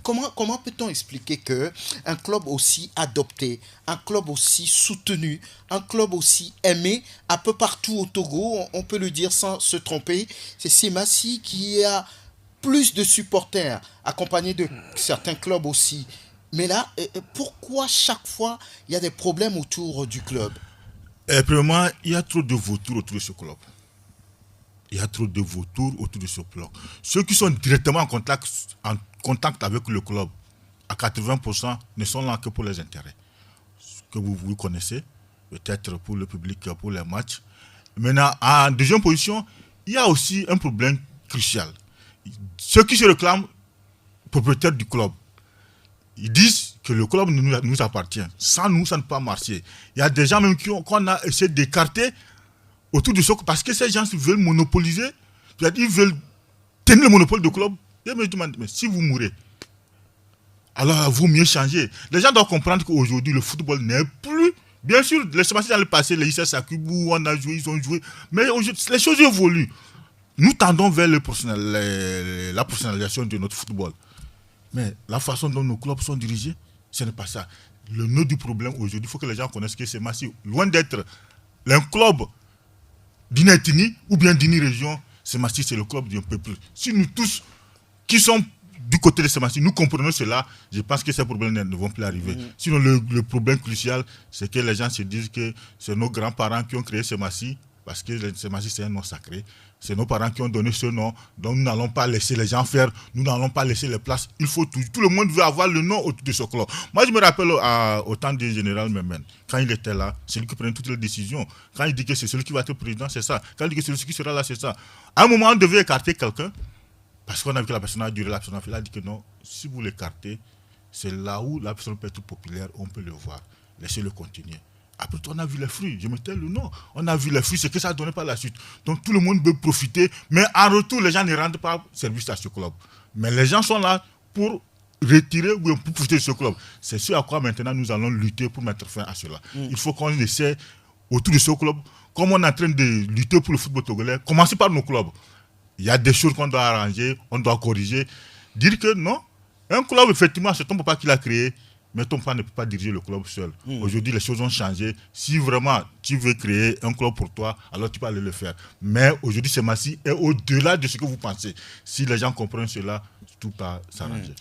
Comment peut-on expliquer que un club aussi adopté, un club aussi soutenu, un club aussi aimé un peu partout au Togo, on peut le dire sans se tromper, c'est Simassi qui a plus de supporters, accompagné de certains clubs aussi. Mais là, pourquoi chaque fois il y a des problèmes autour du club? Premièrement, il y a trop de vautours autour de ce club. Il y a trop de vautours autour de ce club. Ceux qui sont directement en contact avec le club, à 80%, ne sont là que pour les intérêts. Que vous connaissez, peut-être pour le public, pour les matchs. Maintenant, en deuxième position, il y a aussi un problème crucial. Ceux qui se réclament propriétaires du club, ils disent que le club nous appartient. Sans nous, ça ne peut pas marcher. Il y a des gens même qu'on a essayé d'écarter autour du socle parce que ces gens veulent monopoliser, ils veulent tenir le monopole du club. Je me demande, mais si vous mourrez, alors il vaut mieux changer. Les gens doivent comprendre qu'aujourd'hui, le football n'est plus. Bien sûr, les semaines dans le passé, les ISS Sakubu, on a joué, ils ont joué. Mais aujourd'hui, les choses évoluent. Nous tendons vers la professionnalisation de notre football. Mais la façon dont nos clubs sont dirigés, ce n'est pas ça. Le nœud du problème aujourd'hui, il faut que les gens connaissent que c'est massif. Loin d'être un club d'une ethnie ou bien d'une région, Semassi, c'est le club d'un peuple. Si nous tous qui sommes du côté de Semassi, nous comprenons cela, je pense que ces problèmes ne vont plus arriver. Sinon, le problème crucial, c'est que les gens se disent que c'est nos grands-parents qui ont créé Semassi, parce que Semassi, c'est un nom sacré. C'est nos parents qui ont donné ce nom, donc nous n'allons pas laisser les gens faire, nous n'allons pas laisser les places. Il faut tout le monde veut avoir le nom autour de ce club. Moi, je me rappelle au temps du général Memen, quand il était là, c'est lui qui prenait toutes les décisions. Quand il dit que c'est celui qui va être président, c'est ça. Quand il dit que c'est celui qui sera là, c'est ça. À un moment, on devait écarter quelqu'un, parce qu'on a vu que la personne a duré, la personne a dit que non, si vous l'écartez, c'est là où la personne peut être populaire, on peut le voir. Laissez-le continuer. Après, on a vu les fruits. Je mettais le nom. On a vu les fruits, c'est que ça ne donnait pas la suite. Donc, tout le monde veut profiter. Mais en retour, les gens ne rendent pas service à ce club. Mais les gens sont là pour retirer ou pour profiter de ce club. C'est ce à quoi maintenant nous allons lutter pour mettre fin à cela. Il faut qu'on essaie autour de ce club, comme on est en train de lutter pour le football togolais, commencer par nos clubs. Il y a des choses qu'on doit arranger, on doit corriger. Dire que non, un club, effectivement, c'est ton papa qui l'a créé. Mais ton papa ne peut pas diriger le club seul. Aujourd'hui, les choses ont changé. Si vraiment tu veux créer un club pour toi, alors tu peux aller le faire. Mais aujourd'hui, Semassi est au-delà de ce que vous pensez. Si les gens comprennent cela, tout va s'arranger.